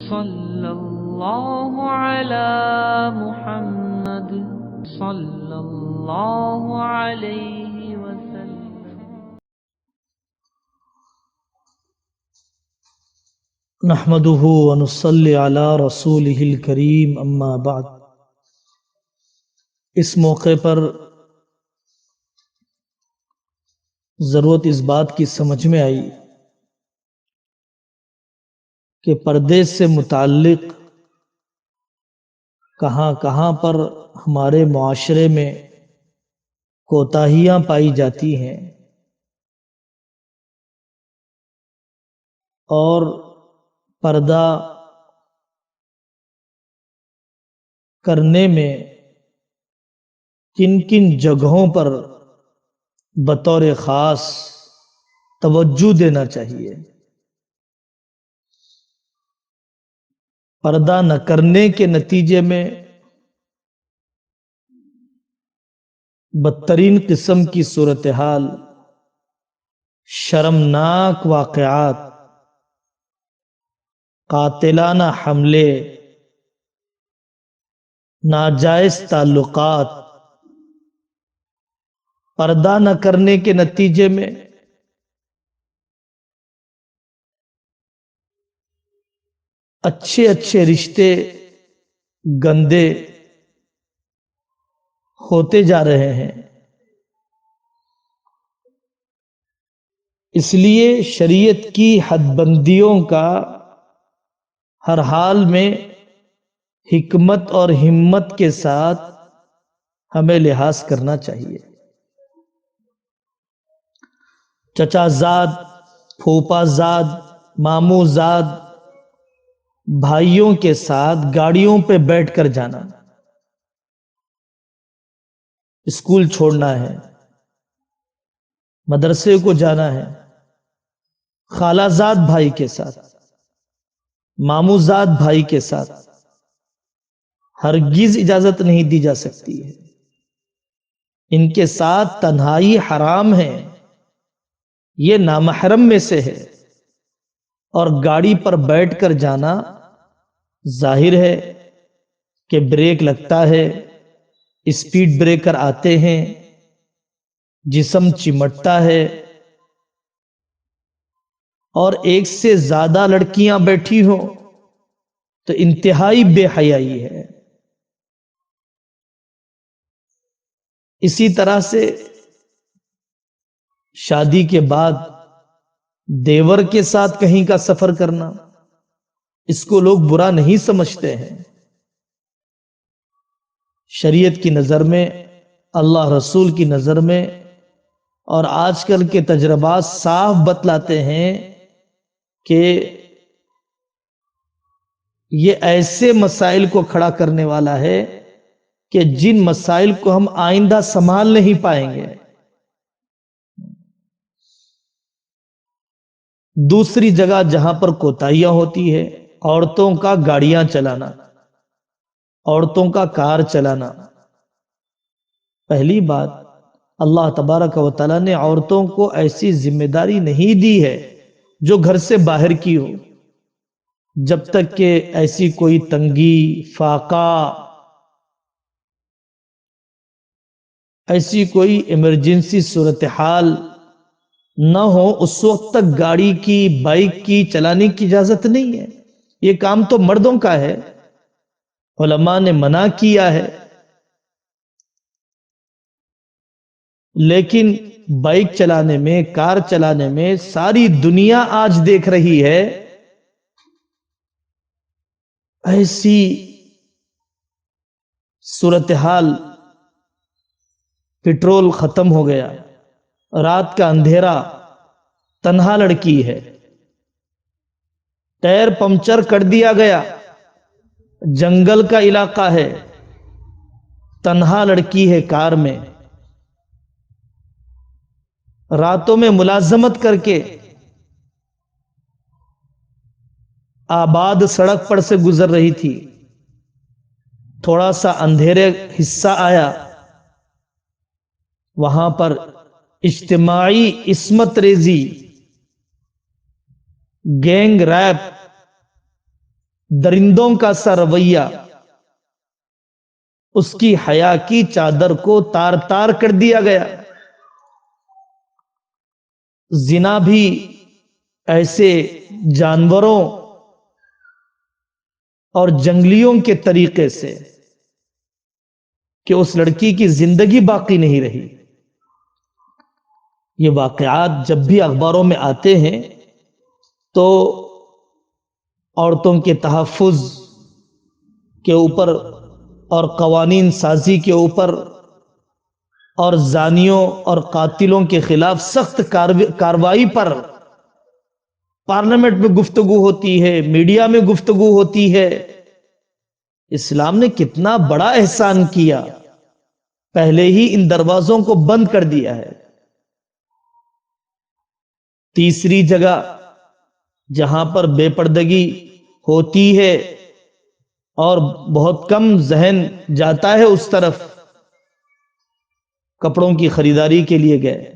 صلی اللہ علی محمد صلی اللہ علیہ وسلم۔ نحمده ونصلی علی رسولہ الکریم، اما بعد۔ اس موقع پر ضرورت اس بات کی سمجھ میں آئی کہ پردے سے متعلق کہاں کہاں پر ہمارے معاشرے میں کوتاہیاں پائی جاتی ہیں، اور پردہ کرنے میں کن کن جگہوں پر بطور خاص توجہ دینا چاہیے۔ پردہ نہ کرنے کے نتیجے میں بدترین قسم کی صورتحال، شرمناک واقعات، قاتلانہ حملے، ناجائز تعلقات، پردہ نہ کرنے کے نتیجے میں اچھے اچھے رشتے گندے ہوتے جا رہے ہیں۔ اس لیے شریعت کی حد بندیوں کا ہر حال میں حکمت اور ہمت کے ساتھ ہمیں لحاظ کرنا چاہیے۔ چچا زاد، پھوپھا زاد، ماموں زاد، بھائیوں کے ساتھ گاڑیوں پہ بیٹھ کر جانا، اسکول چھوڑنا ہے، مدرسے کو جانا ہے، خالہ زاد بھائی کے ساتھ، ماموں زاد بھائی کے ساتھ ہرگز اجازت نہیں دی جا سکتی ہے۔ ان کے ساتھ تنہائی حرام ہے، یہ نامحرم میں سے ہے، اور گاڑی پر بیٹھ کر جانا ظاہر ہے کہ بریک لگتا ہے، اسپیڈ بریکر آتے ہیں، جسم چمٹتا ہے، اور ایک سے زیادہ لڑکیاں بیٹھی ہوں تو انتہائی بے حیائی ہے۔ اسی طرح سے شادی کے بعد دیور کے ساتھ کہیں کا سفر کرنا، اس کو لوگ برا نہیں سمجھتے ہیں۔ شریعت کی نظر میں، اللہ رسول کی نظر میں، اور آج کل کے تجربات صاف بتلاتے ہیں کہ یہ ایسے مسائل کو کھڑا کرنے والا ہے کہ جن مسائل کو ہم آئندہ سنبھال نہیں پائیں گے۔ دوسری جگہ جہاں پر کوتاہیاں ہوتی ہے، عورتوں کا گاڑیاں چلانا، عورتوں کا کار چلانا۔ پہلی بات، اللہ تبارک و تعالیٰ نے عورتوں کو ایسی ذمہ داری نہیں دی ہے جو گھر سے باہر کی ہو، جب تک کہ ایسی کوئی تنگی، فاقہ، ایسی کوئی ایمرجنسی صورتحال نہ ہو، اس وقت تک گاڑی کی، بائک کی چلانے کی اجازت نہیں ہے۔ یہ کام تو مردوں کا ہے، علماء نے منع کیا ہے۔ لیکن بائک چلانے میں، کار چلانے میں ساری دنیا آج دیکھ رہی ہے، ایسی صورتحال، پٹرول ختم ہو گیا، رات کا اندھیرا، تنہا لڑکی ہے، ٹائر پنچر کر دیا گیا، جنگل کا علاقہ ہے، تنہا لڑکی ہے کار میں، راتوں میں ملازمت کر کے آباد سڑک پر سے گزر رہی تھی، تھوڑا سا اندھیرے حصہ آیا، وہاں پر اجتماعی عصمت ریزی، گینگ ریپ، درندوں کا سا رویہ اس کی حیا کی چادر کو تار تار کر دیا گیا۔ زنا بھی ایسے جانوروں اور جنگلیوں کے طریقے سے کہ اس لڑکی کی زندگی باقی نہیں رہی۔ یہ واقعات جب بھی اخباروں میں آتے ہیں تو عورتوں کے تحفظ کے اوپر اور قوانین سازی کے اوپر اور زانیوں اور قاتلوں کے خلاف سخت کارروائی پر پارلیمنٹ میں گفتگو ہوتی ہے، میڈیا میں گفتگو ہوتی ہے۔ اسلام نے کتنا بڑا احسان کیا، پہلے ہی ان دروازوں کو بند کر دیا ہے۔ تیسری جگہ جہاں پر بے پردگی ہوتی ہے اور بہت کم ذہن جاتا ہے اس طرف، کپڑوں کی خریداری کے لیے گئے،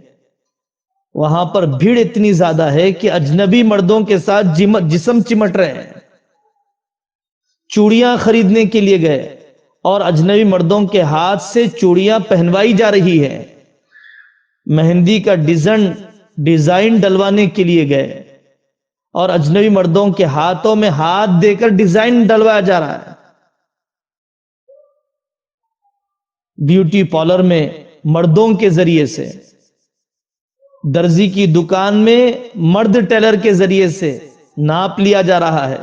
وہاں پر بھیڑ اتنی زیادہ ہے کہ اجنبی مردوں کے ساتھ جسم چمٹ رہے ہیں۔ چوڑیاں خریدنے کے لیے گئے اور اجنبی مردوں کے ہاتھ سے چوڑیاں پہنوائی جا رہی ہے۔ مہندی کا ڈیزائن ڈلوانے کے لیے گئے اور اجنبی مردوں کے ہاتھوں میں ہاتھ دے کر ڈیزائن ڈلوایا جا رہا ہے۔ بیوٹی پارلر میں مردوں کے ذریعے سے، درزی کی دکان میں مرد ٹیلر کے ذریعے سے ناپ لیا جا رہا ہے۔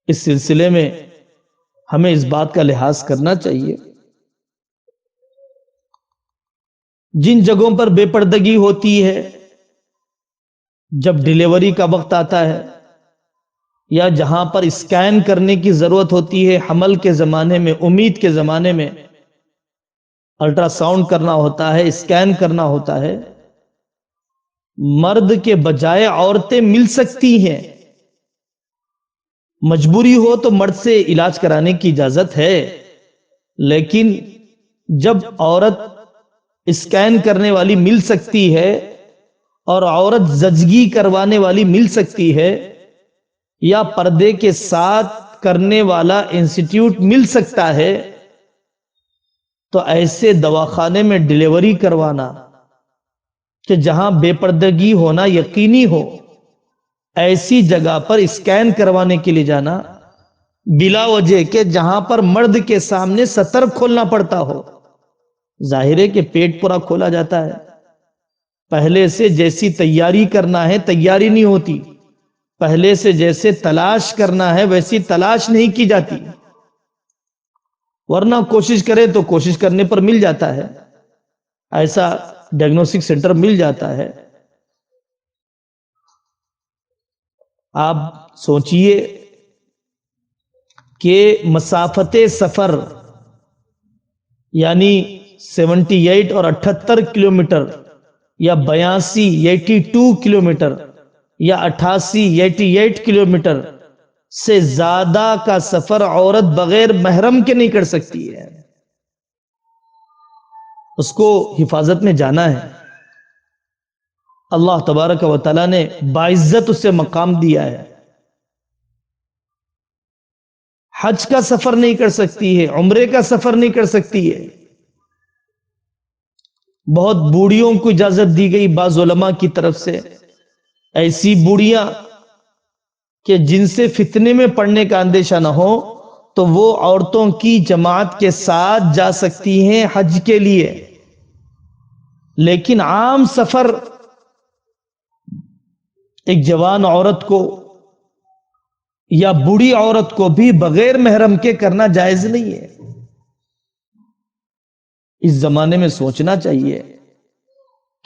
اس سلسلے میں ہمیں اس بات کا لحاظ کرنا چاہیے، جن جگہوں پر بے پردگی ہوتی ہے، جب ڈیلیوری کا وقت آتا ہے یا جہاں پر اسکین کرنے کی ضرورت ہوتی ہے، حمل کے زمانے میں، امید کے زمانے میں الٹرا ساؤنڈ کرنا ہوتا ہے، اسکین کرنا ہوتا ہے، مرد کے بجائے عورتیں مل سکتی ہیں۔ مجبوری ہو تو مرد سے علاج کرانے کی اجازت ہے، لیکن جب عورت اسکین کرنے والی مل سکتی ہے اور عورت زچگی کروانے والی مل سکتی ہے یا پردے کے ساتھ کرنے والا انسٹیٹیوٹ مل سکتا ہے، تو ایسے دواخانے میں ڈیلیوری کروانا کہ جہاں بے پردگی ہونا یقینی ہو، ایسی جگہ پر اسکین کروانے کے لیے جانا بلا وجہ کے جہاں پر مرد کے سامنے سطر کھولنا پڑتا ہو، ظاہر ہے کہ پیٹ پورا کھولا جاتا ہے، پہلے سے جیسی تیاری کرنا ہے تیاری نہیں ہوتی، پہلے سے جیسے تلاش کرنا ہے ویسی تلاش نہیں کی جاتی، ورنہ کوشش کرے تو کوشش کرنے پر مل جاتا ہے، ایسا ڈائگنوسٹک سینٹر مل جاتا ہے۔ آپ سوچئے کہ مسافت سفر یعنی 78 اور 78 کلومیٹر یا 82 کلومیٹر یا 88 کلومیٹر سے زیادہ کا سفر عورت بغیر محرم کے نہیں کر سکتی ہے۔ اس کو حفاظت میں جانا ہے، اللہ تبارک و تعالیٰ نے باعزت اسے مقام دیا ہے۔ حج کا سفر نہیں کر سکتی ہے، عمرے کا سفر نہیں کر سکتی ہے۔ بہت بوڑھیوں کو اجازت دی گئی بعض علماء کی طرف سے، ایسی بوڑھیاں کہ جن سے فتنے میں پڑنے کا اندیشہ نہ ہو تو وہ عورتوں کی جماعت کے ساتھ جا سکتی ہیں حج کے لیے، لیکن عام سفر ایک جوان عورت کو یا بوڑھی عورت کو بھی بغیر محرم کے کرنا جائز نہیں ہے۔ اس زمانے میں سوچنا چاہیے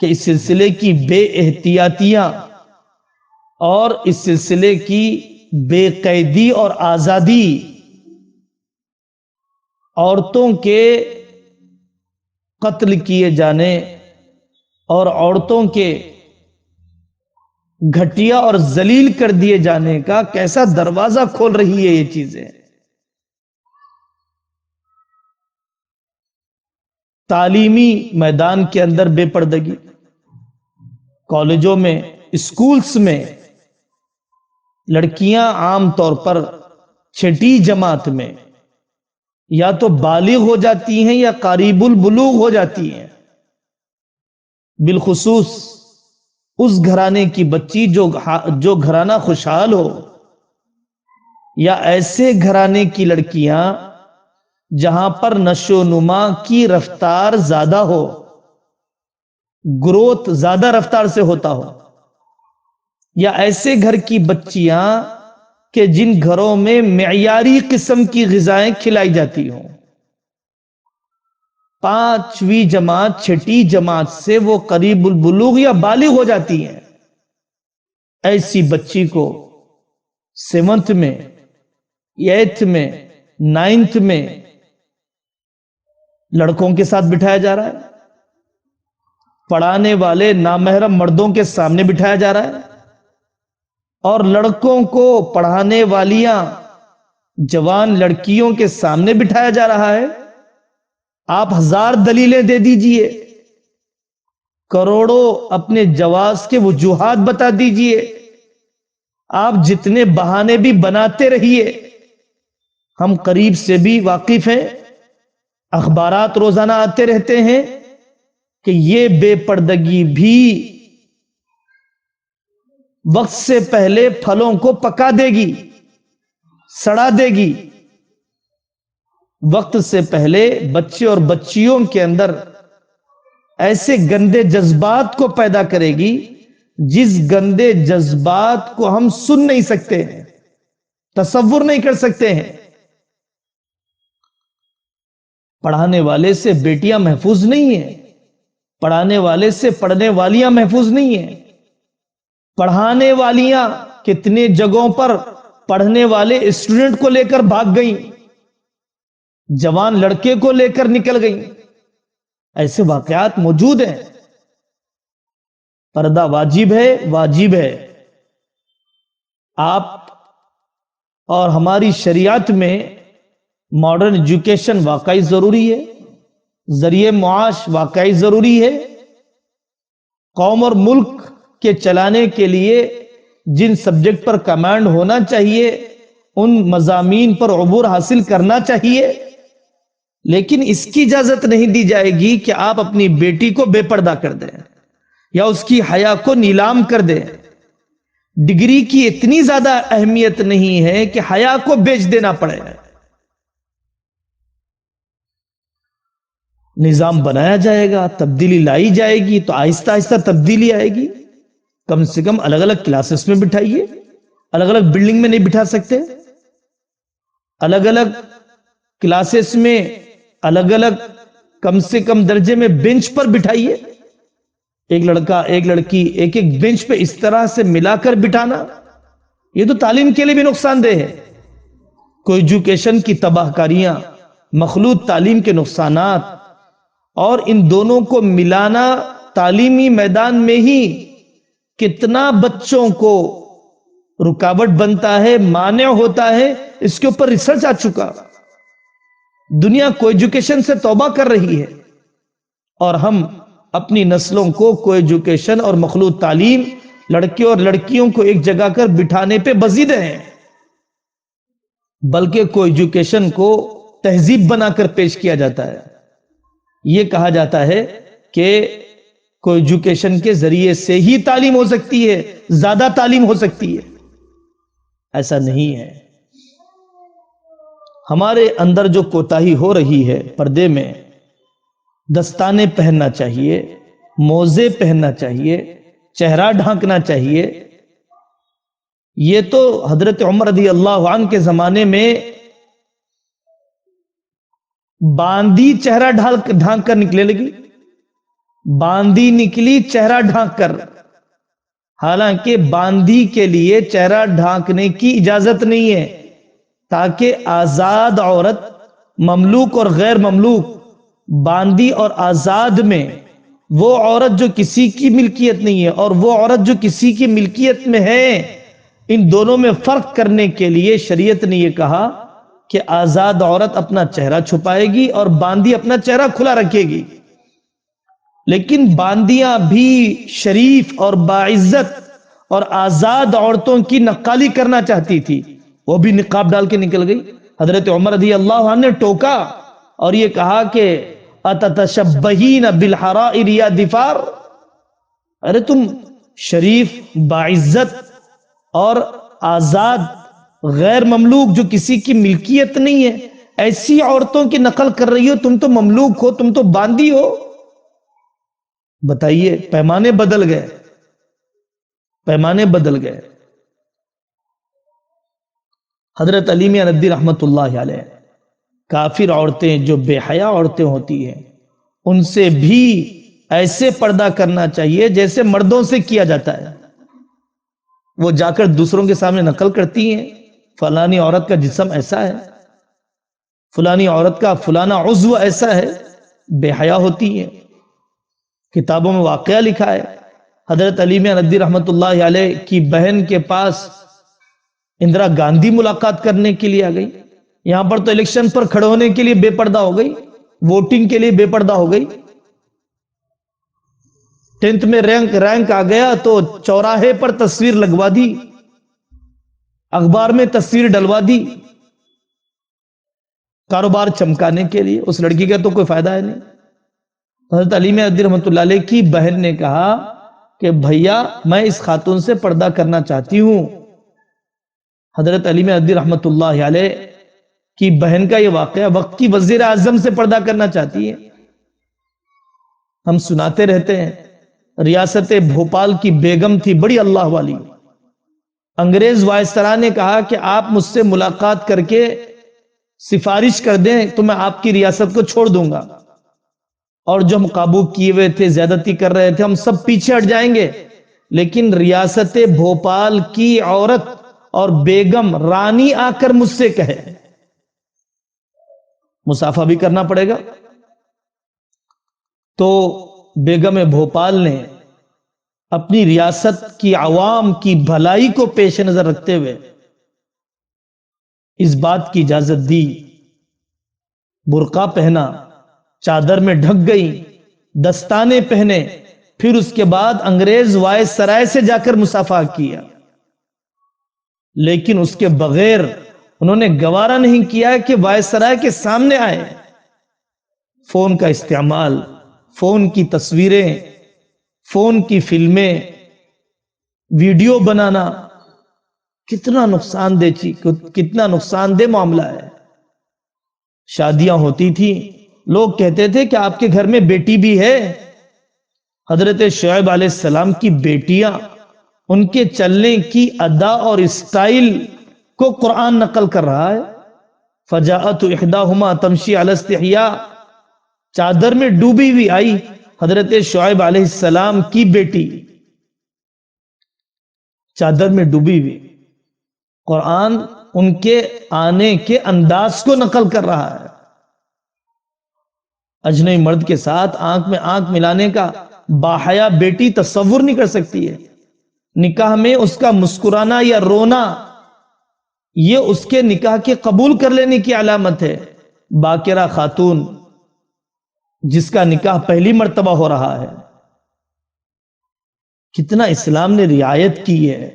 کہ اس سلسلے کی بے احتیاطیاں اور اس سلسلے کی بے قیدی اور آزادی، عورتوں کے قتل کیے جانے اور عورتوں کے گھٹیا اور ذلیل کر دیے جانے کا کیسا دروازہ کھول رہی ہے یہ چیزیں۔ تعلیمی میدان کے اندر بے پردگی، کالجوں میں، اسکولز میں لڑکیاں عام طور پر چھٹی جماعت میں یا تو بالغ ہو جاتی ہیں یا قریب البلوغ ہو جاتی ہیں، بالخصوص اس گھرانے کی بچی جو گھرانہ خوشحال ہو، یا ایسے گھرانے کی لڑکیاں جہاں پر نشو و نما کی رفتار زیادہ ہو، گروتھ زیادہ رفتار سے ہوتا ہو، یا ایسے گھر کی بچیاں کہ جن گھروں میں معیاری قسم کی غذائیں کھلائی جاتی ہوں۔ 5ویں جماعت 6ٹی جماعت سے وہ قریب البلوغ یا بالغ ہو جاتی ہیں، ایسی بچی کو 7th میں 8th میں 9th میں لڑکوں کے ساتھ بٹھایا جا رہا ہے، پڑھانے والے نامحرم مردوں کے سامنے بٹھایا جا رہا ہے، اور لڑکوں کو پڑھانے والیاں جوان لڑکیوں کے سامنے بٹھایا جا رہا ہے۔ آپ 1000 دلیلیں دے دیجئے، کروڑوں اپنے جواز کے وجوہات بتا دیجئے، آپ جتنے بہانے بھی بناتے رہیے، ہم قریب سے بھی واقف ہیں، اخبارات روزانہ آتے رہتے ہیں کہ یہ بے پردگی بھی وقت سے پہلے پھلوں کو پکا دے گی، سڑا دے گی، وقت سے پہلے بچے اور بچیوں کے اندر ایسے گندے جذبات کو پیدا کرے گی جس گندے جذبات کو ہم سن نہیں سکتے ہیں، تصور نہیں کر سکتے ہیں۔ پڑھانے والے سے بیٹیاں محفوظ نہیں ہیں، پڑھانے والے سے پڑھنے والیاں محفوظ نہیں ہیں، پڑھانے والیاں کتنے جگہوں پر پڑھنے والے اسٹوڈنٹ کو لے کر بھاگ گئیں، جوان لڑکے کو لے کر نکل گئیں، ایسے واقعات موجود ہیں۔ پردہ واجب ہے، واجب ہے۔ آپ اور ہماری شریعت میں ماڈرن ایجوکیشن واقعی ضروری ہے، ذریعہ معاش واقعی ضروری ہے۔ قوم اور ملک کے چلانے کے لیے جن سبجیکٹ پر کمانڈ ہونا چاہیے ان مضامین پر عبور حاصل کرنا چاہیے، لیکن اس کی اجازت نہیں دی جائے گی کہ آپ اپنی بیٹی کو بے پردہ کر دیں یا اس کی حیا کو نیلام کر دیں۔ ڈگری کی اتنی زیادہ اہمیت نہیں ہے کہ حیا کو بیچ دینا پڑے۔ نظام بنایا جائے گا، تبدیلی لائی جائے گی تو آہستہ آہستہ تبدیلی آئے گی۔ کم سے کم الگ الگ کلاسز میں بٹھائیے، الگ الگ بلڈنگ میں نہیں بٹھا سکتے، الگ الگ کلاسز میں الگ الگ کم سے کم درجے میں بینچ پر بٹھائیے۔ ایک لڑکا ایک لڑکی ایک ایک بینچ پہ اس طرح سے ملا کر بٹھانا، یہ تو تعلیم کے لیے بھی نقصان دہ ہے۔ کوئی ایجوکیشن کی تباہ کاریاں، مخلوط تعلیم کے نقصانات اور ان دونوں کو ملانا تعلیمی میدان میں ہی کتنا بچوں کو رکاوٹ بنتا ہے، مانع ہوتا ہے، اس کے اوپر ریسرچ آ چکا۔ دنیا کو ایجوکیشن سے توبہ کر رہی ہے اور ہم اپنی نسلوں کو کو ایجوکیشن اور مخلوط تعلیم، لڑکے اور لڑکیوں کو ایک جگہ کر بٹھانے پہ بزید ہیں، بلکہ کو ایجوکیشن کو تہذیب بنا کر پیش کیا جاتا ہے۔ یہ کہا جاتا ہے کہ کو ایجوکیشن کے ذریعے سے ہی تعلیم ہو سکتی ہے، زیادہ تعلیم ہو سکتی ہے، ایسا نہیں ہے۔ ہمارے اندر جو کوتاہی ہو رہی ہے، پردے میں دستانے پہننا چاہیے، موزے پہننا چاہیے، چہرہ ڈھانکنا چاہیے، یہ تو حضرت عمر رضی اللہ عنہ کے زمانے میں باندی چہرہ ڈھانک کر نکلے لگی، باندی نکلی چہرہ ڈھانک کر، حالانکہ باندی کے لیے چہرہ ڈھانکنے کی اجازت نہیں ہے، تاکہ آزاد عورت، مملوک اور غیر مملوک، باندی اور آزاد میں وہ عورت جو کسی کی ملکیت نہیں ہے اور وہ عورت جو کسی کی ملکیت میں ہے، ان دونوں میں فرق کرنے کے لیے شریعت نے یہ کہا کہ آزاد عورت اپنا چہرہ چھپائے گی اور باندی اپنا چہرہ کھلا رکھے گی۔ لیکن باندیاں بھی شریف اور باعزت اور آزاد عورتوں کی نقالی کرنا چاہتی تھی، وہ بھی نقاب ڈال کے نکل گئی۔ حضرت عمر رضی اللہ عنہ نے ٹوکا اور یہ کہا کہ اتتشبہین بالحرائر یا دفار، ارے تم شریف باعزت اور آزاد غیر مملوک جو کسی کی ملکیت نہیں ہے ایسی عورتوں کی نقل کر رہی ہو، تم تو مملوک ہو، تم تو باندی ہو۔ بتائیے، پیمانے بدل گئے، پیمانے بدل گئے۔ حضرت علی میاں ندوی رحمت اللہ علیہ، کافر عورتیں جو بے حیا عورتیں ہوتی ہیں ان سے بھی ایسے پردہ کرنا چاہیے جیسے مردوں سے کیا جاتا ہے۔ وہ جا کر دوسروں کے سامنے نقل کرتی ہیں، فلانی عورت کا جسم ایسا ہے، فلانی عورت کا فلانا عضو ایسا ہے، بے حیا ہوتی ہیں۔ کتابوں میں واقعہ لکھا ہے، حضرت علی میاں ندوی رحمت اللہ علیہ کی بہن کے پاس اندرا گاندھی ملاقات کرنے کے لیے آ گئی۔ یہاں پر تو الیکشن پر کھڑے ہونے کے لیے بے پردہ ہو گئی، ووٹنگ کے لیے بے پردہ ہو گئی۔ 10th میں رینک آ گیا تو چوراہے پر تصویر لگوا دی، اخبار میں تصویر ڈلوا دی، کاروبار چمکانے کے لیے۔ اس لڑکی کا تو کوئی فائدہ ہے نہیں۔ حضرت علی میاں ندوی رحمت اللہ علیہ کی بہن نے کہا کہ بھیا میں اس خاتون سے پردہ کرنا چاہتی ہوں۔ حضرت علی میاں ندوی رحمت اللہ علیہ کی بہن کا یہ واقعہ، وقت کی وزیر اعظم سے پردہ کرنا چاہتی ہے۔ ہم سناتے رہتے ہیں، ریاست بھوپال کی بیگم تھی، بڑی اللہ والی۔ انگریز وائسرا نے کہا کہ آپ مجھ سے ملاقات کر کے سفارش کر دیں تو میں آپ کی ریاست کو چھوڑ دوں گا، اور جو ہم قابو کیے ہوئے تھے، زیادتی کر رہے تھے، ہم سب پیچھے ہٹ جائیں گے، لیکن ریاست بھوپال کی عورت اور بیگم رانی آ کر مجھ سے کہے، مسافہ بھی کرنا پڑے گا۔ تو بیگم بھوپال نے اپنی ریاست کی عوام کی بھلائی کو پیش نظر رکھتے ہوئے اس بات کی اجازت دی، برقع پہنا، چادر میں ڈھک گئی، دستانے پہنے، پھر اس کے بعد انگریز وائسرائے سے جا کر مصافحہ کیا۔ لیکن اس کے بغیر انہوں نے گوارا نہیں کیا کہ وائسرائے کے سامنے آئے۔ فون کا استعمال، فون کی تصویریں، فون کی فلمیں، ویڈیو بنانا کتنا نقصان دہ معاملہ ہے۔ شادیاں ہوتی تھی، لوگ کہتے تھے کہ آپ کے گھر میں بیٹی بھی ہے۔ حضرت شعیب علیہ السلام کی بیٹیاں، ان کے چلنے کی ادا اور اسٹائل کو قرآن نقل کر رہا ہے۔ فجاءت احداہما تمشی علی استحیاء، چادر میں ڈوبی ہوئی آئی حضرت شعیب علیہ السلام کی بیٹی، چادر میں ڈوبی ہوئی۔ قرآن ان کے آنے کے انداز کو نقل کر رہا ہے۔ اجنبی مرد کے ساتھ آنکھ میں آنکھ ملانے کا باحیا بیٹی تصور نہیں کر سکتی ہے۔ نکاح میں اس کا مسکرانا یا رونا یہ اس کے نکاح کے قبول کر لینے کی علامت ہے۔ باکرہ خاتون جس کا نکاح پہلی مرتبہ ہو رہا ہے، کتنا اسلام نے رعایت کی ہے۔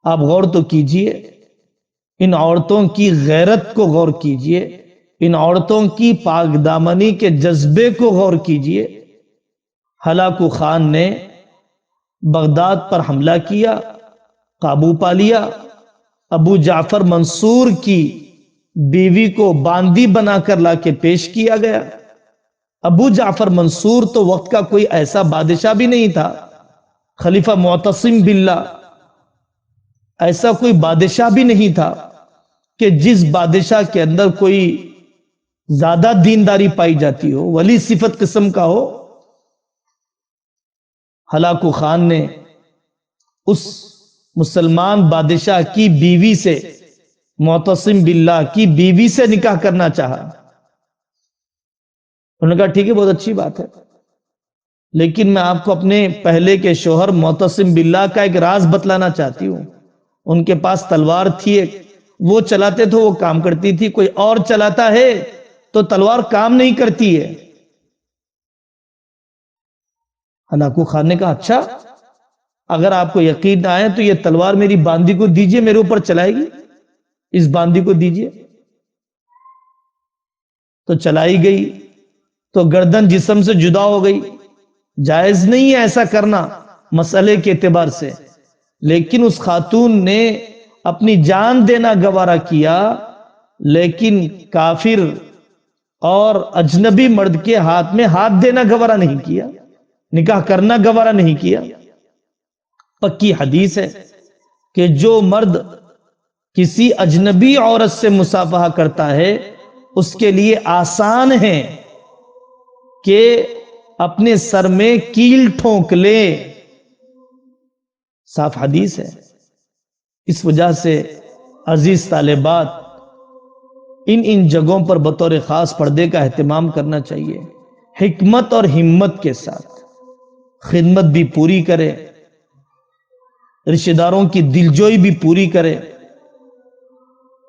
آپ غور تو کیجئے، ان عورتوں کی غیرت کو غور کیجئے، ان عورتوں کی پاک دامنی کے جذبے کو غور کیجئے۔ ہلاکو خان نے بغداد پر حملہ کیا، قابو پا لیا، ابو جعفر منصور کی بیوی کو باندی بنا کر لا کے پیش کیا گیا۔ ابو جعفر منصور تو وقت کا کوئی ایسا بادشاہ بھی نہیں تھا، خلیفہ معتصم باللہ، ایسا کوئی بادشاہ بھی نہیں تھا کہ جس بادشاہ کے اندر کوئی زیادہ دینداری پائی جاتی ہو، ولی صفت قسم کا ہو۔ ہلاکو خان نے اس مسلمان بادشاہ کی بیوی سے، معتصم باللہ کی بیوی سے نکاح کرنا چاہا۔ انہوں نے کہا ٹھیک ہے، بہت اچھی بات ہے، لیکن میں آپ کو اپنے پہلے کے شوہر معتصم باللہ کا ایک راز بتلانا چاہتی ہوں۔ ان کے پاس تلوار تھی ایک، وہ چلاتے تو وہ کام کرتی تھی، کوئی اور چلاتا ہے تو تلوار کام نہیں کرتی ہے۔ ہلاکو خان نے کہا اچھا، اگر آپ کو یقین نہ آئے تو یہ تلوار میری باندی کو دیجئے، میرے اوپر چلائے گی، اس باندی کو دیجئے۔ تو چلائی گئی تو گردن جسم سے جدا ہو گئی۔ جائز نہیں ہے ایسا کرنا مسئلے کے اعتبار سے، لیکن اس خاتون نے اپنی جان دینا گوارا کیا، لیکن کافر اور اجنبی مرد کے ہاتھ میں ہاتھ دینا گوارا نہیں کیا، نکاح کرنا گوارا نہیں کیا۔ پکی حدیث ہے کہ جو مرد کسی اجنبی عورت سے مصافحہ کرتا ہے اس کے لیے آسان ہے کہ اپنے سر میں کیل ٹھونک لے، صاف حدیث ہے۔ اس وجہ سے عزیز طالبات، ان جگہوں پر بطور خاص پردے کا اہتمام کرنا چاہیے، حکمت اور ہمت کے ساتھ۔ خدمت بھی پوری کرے، رشتہ داروں کی دلجوئی بھی پوری کرے،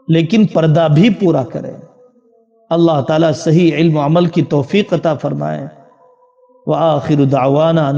لیکن پردہ بھی پورا کرے۔ اللہ تعالیٰ صحیح علم و عمل کی توفیق عطا فرمائے۔ وآخر دعوانا